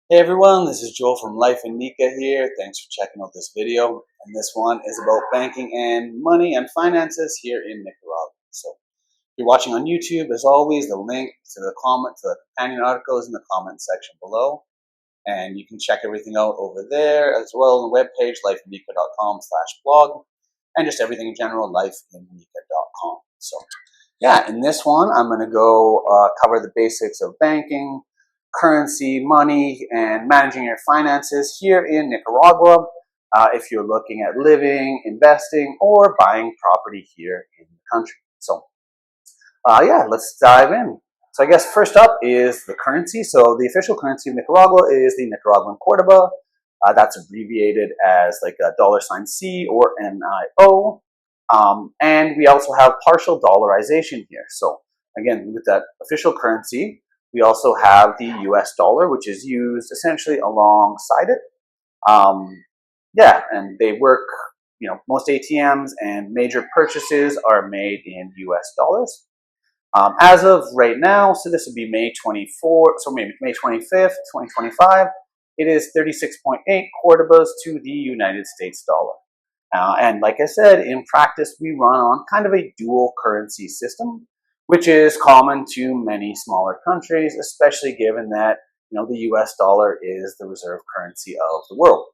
Hey everyone, this is Joel from Life in Nica here. Thanks for checking out this video. And this one is about banking and money and finances here in Nicaragua. So if you're watching on YouTube, as always, the link to the companion article is in the comment section below. And you can check everything out over there as well on the webpage, lifeinnica.com/blog, and just everything in general, lifeinnica.com. So yeah, in this one, I'm going to go cover the basics of banking, currency, money, and managing your finances here in Nicaragua if you're looking at living, investing, or buying property here in the country. So yeah, let's dive in. So I guess first up is the currency. So the official currency of Nicaragua is the Nicaraguan Cordoba. That's abbreviated as like a $C or NIO. And we also have partial dollarization here. So again, with that official currency, we also have the US dollar, which is used essentially alongside it. Yeah, and they work, most ATMs and major purchases are made in US dollars. As of right now, so this would be May 24th, so maybe May 25th, 2025, it is 36.8 Cordobas to the United States dollar. And like I said, in practice, we run on kind of a dual currency system, which is common to many smaller countries, especially given that the U.S. dollar is the reserve currency of the world.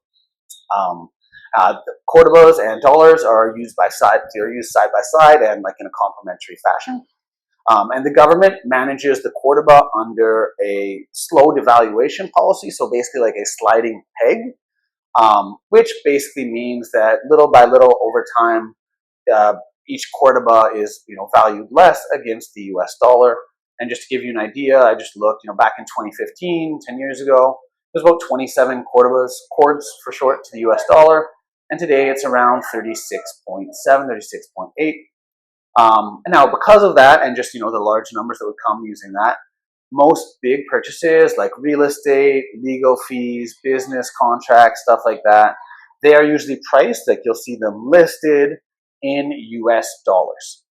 The Cordobas and dollars are used side by side and like in a complementary fashion. And the government manages the Cordoba under a slow devaluation policy, so basically like a sliding peg. Which basically means that little by little over time, each Cordoba is valued less against the U.S. dollar. And just to give you an idea, I just looked, back in 2015, 10 years ago, there's about 27 cords for short, to the U.S. dollar, and today it's around 36.7, 36.8. And now because of that, and just the large numbers that would come using that, most big purchases like real estate, legal fees, business contracts, stuff like that, they are usually priced, like you'll see them listed in US dollars.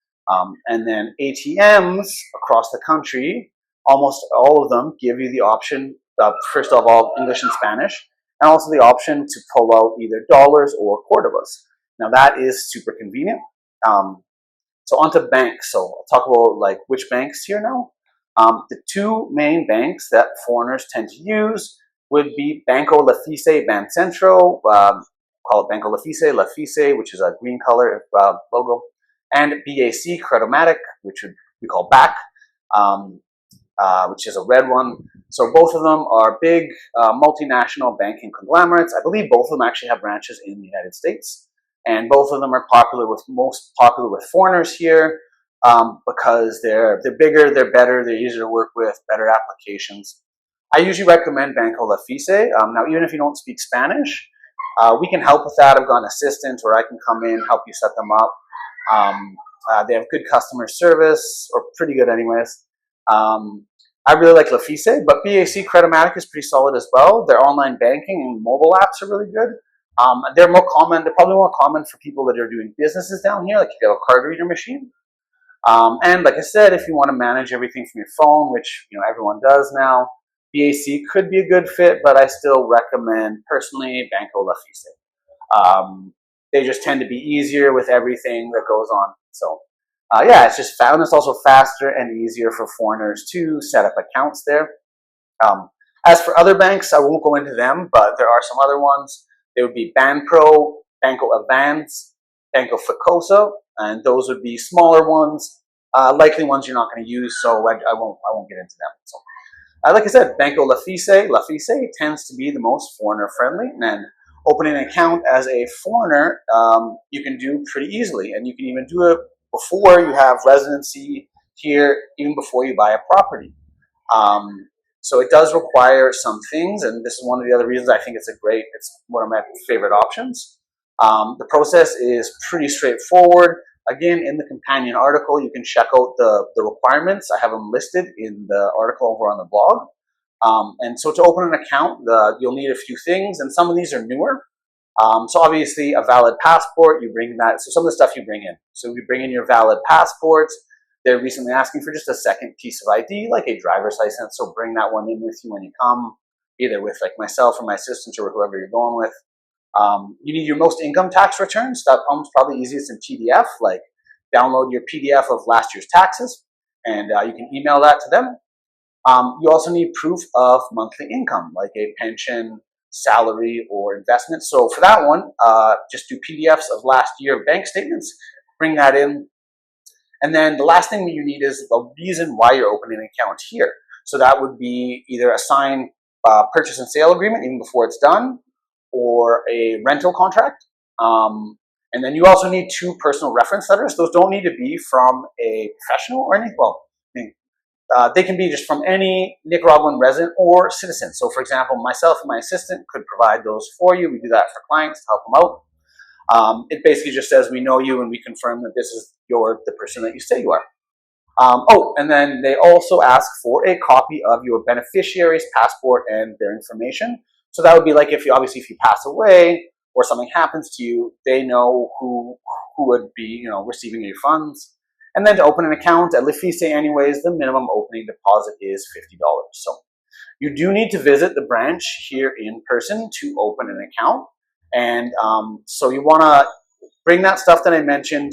And then ATMs across the country, almost all of them give you the option, first of all, English and Spanish, and also the option to pull out either dollars or Cordobas. Now that is super convenient. So onto banks. So I'll talk about like which banks here now. The two main banks that foreigners tend to use would be Banco Lafice Bancentro, call it Banco Lafice, which is a green color logo, and BAC Credomatic, which we call BAC, which is a red one. So both of them are big multinational banking conglomerates. I believe both of them actually have branches in the United States, and both of them are most popular with foreigners here. Because they're bigger, they're better, they're easier to work with, better applications. I usually recommend Banco Lafice. Now, even if you don't speak Spanish, we can help with that. I've got an assistant, or I can come in, help you set them up. They have good customer service, or pretty good anyways. I really like Lafice, but BAC Credomatic is pretty solid as well. Their online banking and mobile apps are really good. They're probably more common for people that are doing businesses down here, like if you have a card reader machine. And like I said, if you want to manage everything from your phone, which everyone does now, BAC could be a good fit, but I still recommend personally Banco Lafice. They just tend to be easier with everything that goes on. So yeah, it's just found. It's also faster and easier for foreigners to set up accounts there. As for other banks, I won't go into them, but there are some other ones. There would be Banpro, Banco Advance, Banco Ficosa, and those would be smaller ones, likely ones you're not going to use, so I won't get into them. So, like I said, Banco Lafice tends to be the most foreigner friendly, and opening an account as a foreigner you can do pretty easily, and you can even do it before you have residency here, even before you buy a property. So it does require some things, and this is one of the other reasons I think it's one of my favorite options. The process is pretty straightforward. Again, in the companion article, you can check out the requirements. I have them listed in the article over on the blog. And so to open an account, you'll need a few things, and some of these are newer. So obviously a valid passport, you bring that. So some of the stuff you bring in. So you bring in your valid passports. They're recently asking for just a second piece of ID, like a driver's license. So bring that one in with you when you come. either with like myself or my assistant or whoever you're going with. You need your most income tax returns. That comes probably easiest in PDF. Like download your PDF of last year's taxes, and you can email that to them. You also need proof of monthly income, like a pension, salary, or investment. So for that one, just do PDFs of last year bank statements, bring that in. And then the last thing that you need is the reason why you're opening an account here. So that would be either a signed purchase and sale agreement even before it's done, or a rental contract. And then you also need 2 personal reference letters. Those don't need to be from a professional or anything. Well, they can be just from any Nicaraguan resident or citizen. So for example, myself and my assistant could provide those for you. We do that for clients to help them out. It basically just says we know you and we confirm that this is the person that you say you are. And then they also ask for a copy of your beneficiary's passport and their information. So that would be like if you pass away or something happens to you, they know who would be receiving your funds. And then to open an account at Lefise anyways, the minimum opening deposit is $50. So you do need to visit the branch here in person to open an account. And so you want to bring that stuff that I mentioned,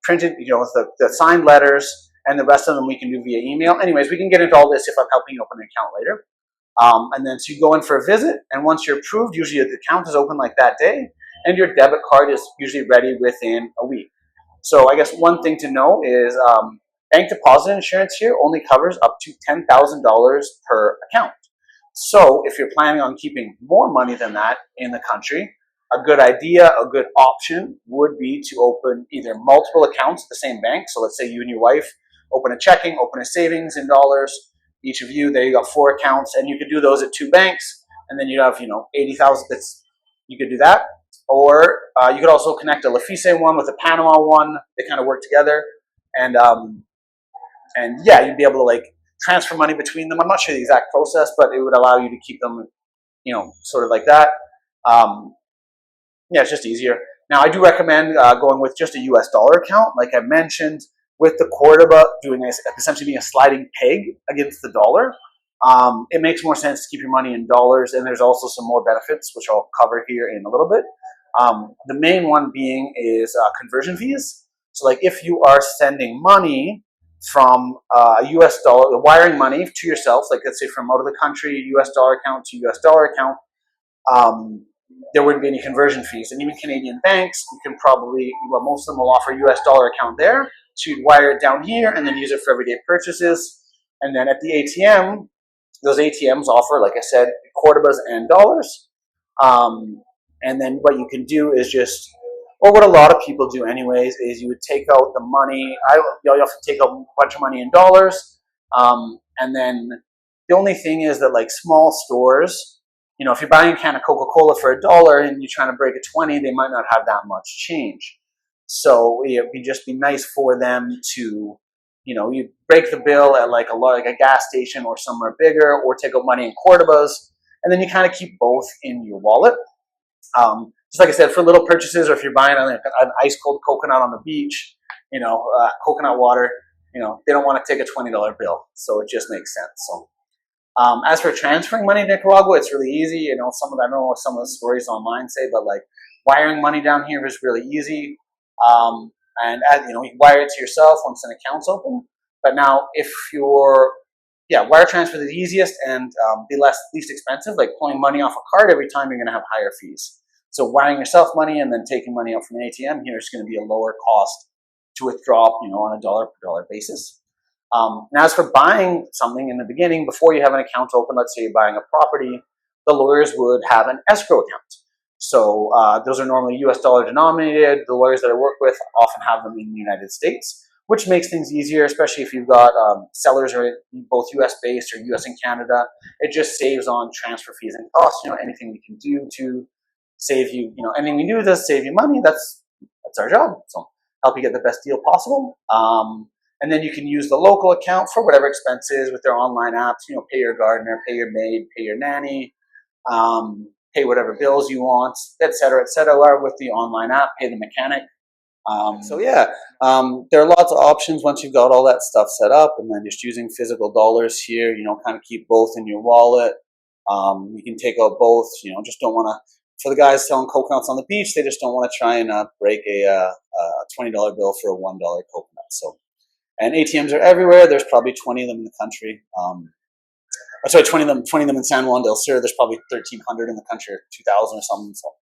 printed, with the signed letters, and the rest of them we can do via email. Anyways, we can get into all this if I'm helping you open an account later. And then so you go in for a visit, and once you're approved, usually the account is open like that day, and your debit card is usually ready within a week. So I guess one thing to know is bank deposit insurance here only covers up to $10,000 per account. So if you're planning on keeping more money than that in the country, a good idea, a good option would be to open either multiple accounts at the same bank. So let's say you and your wife open a checking, open a savings in dollars. Each of you, there you got 4 accounts, and you could do those at 2 banks, and then you have 80,000. You could do that. Or you could also connect a Lefise one with a Panama one. They kind of work together, and yeah, you'd be able to like transfer money between them. I'm not sure the exact process, but it would allow you to keep them, sort of like that. Yeah, it's just easier. Now, I do recommend going with just a US dollar account, like I mentioned, with the Cordoba essentially being a sliding peg against the dollar. It makes more sense to keep your money in dollars, and there's also some more benefits, which I'll cover here in a little bit. The main one being is conversion fees. So like if you are sending money from a US dollar, wiring money to yourself, like let's say from out of the country, US dollar account to US dollar account, there wouldn't be any conversion fees. And even Canadian banks, you can probably, most of them will offer a US dollar account there. So you'd wire it down here and then use it for everyday purchases. And then at the ATM, those ATMs offer, like I said, Cordobas and dollars. And then what you can do is or what a lot of people do anyways, is you would take out the money. You often take out a bunch of money in dollars. And then the only thing is that like small stores, if you're buying a can of Coca-Cola for $1 and you're trying to break a 20, they might not have that much change. So it would just be nice for them to, you break the bill at like a gas station or somewhere bigger, or take out money in Cordobas, and then you kind of keep both in your wallet. Just like I said, for little purchases, or if you're buying an ice cold coconut on the beach, coconut water, they don't want to take a $20 bill. So it just makes sense. So as for transferring money to Nicaragua, it's really easy. I know some of the stories online say, but like wiring money down here is really easy. And you can wire it to yourself once an account's open. But now, if wire transfer is the easiest and the least expensive. Like pulling money off a card every time, you're going to have higher fees. So wiring yourself money and then taking money out from an ATM here is going to be a lower cost to withdraw, on a dollar per dollar basis. And as for buying something in the beginning, before you have an account open, let's say you're buying a property, the lawyers would have an escrow account. So those are normally US dollar denominated. The lawyers that I work with often have them in the United States, which makes things easier, especially if you've got sellers are both US based or US and Canada. It just saves on transfer fees and costs. Anything we can do to save you, anything we do to save you money, that's our job. So help you get the best deal possible. And then you can use the local account for whatever expenses with their online apps, pay your gardener, pay your maid, pay your nanny, pay whatever bills you want, et cetera, with the online app, pay the mechanic. There are lots of options once you've got all that stuff set up, and then just using physical dollars here, kind of keep both in your wallet. You can take out both. Just don't want to. For the guys selling coconuts on the beach, they just don't want to try and break a $20 bill for a $1 coconut. So, and ATMs are everywhere. There's probably 20 of them in the country. Sorry, 20 of them in San Juan del Sur. There's probably 1,300 in the country, or 2,000 or something. So,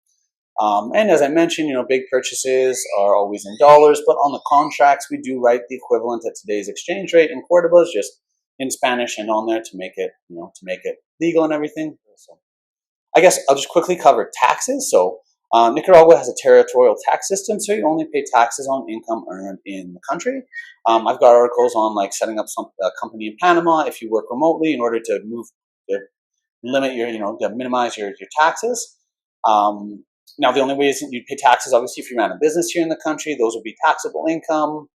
and as I mentioned, big purchases are always in dollars, but on the contracts, we do write the equivalent at today's exchange rate in Cordobas, just in Spanish and on there to make it, to make it legal and everything. So, I guess I'll just quickly cover taxes. So, Nicaragua has a territorial tax system, so you only pay taxes on income earned in the country. I've got articles on like setting up a company in Panama if you work remotely in order to limit your, to minimize your taxes. Now, the only ways that you'd pay taxes, obviously, if you ran a business here in the country, those would be taxable income,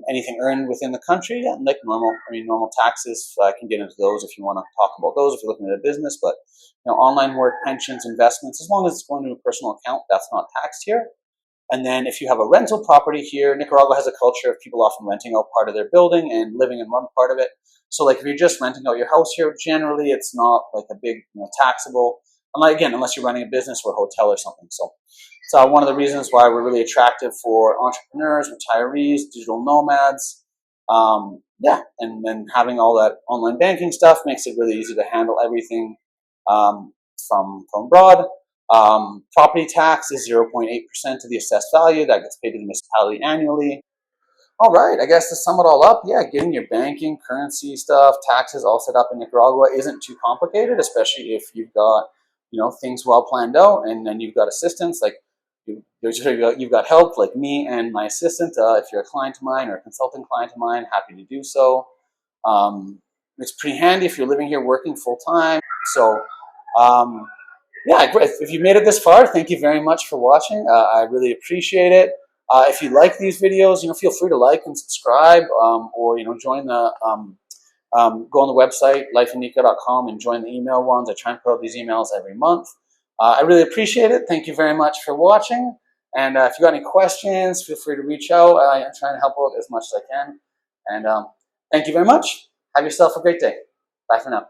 anything earned within the country, and like normal taxes. I can get into those if you want to talk about those if you're looking at a business. But online work, pensions, investments, as long as it's going to a personal account, that's not taxed here. And then if you have a rental property here, Nicaragua has a culture of people often renting out part of their building and living in one part of it. So like if you're just renting out your house here, generally it's not like a big taxable. Unless you're running a business or a hotel or something. So it's one of the reasons why we're really attractive for entrepreneurs, retirees, digital nomads. And then having all that online banking stuff makes it really easy to handle everything from abroad. Property tax is 0.8% of the assessed value that gets paid to the municipality annually. All right, I guess to sum it all up, getting your banking, currency stuff, taxes all set up in Nicaragua isn't too complicated, especially if you've got things well planned out, and then you've got assistance like you've got help like me and my assistant. If you're a client of mine or a consulting client of mine, happy to do so. It's pretty handy if you're living here working full time. So if you made it this far, thank you very much for watching. I really appreciate it. If you like these videos, feel free to like and subscribe, or join the go on the website lifeinnica.com and join the email ones. I try and put out these emails every month. I really appreciate it. Thank you very much for watching. And if you got any questions, feel free to reach out. I'm trying to help out as much as I can. And thank you very much. Have yourself a great day. Bye for now.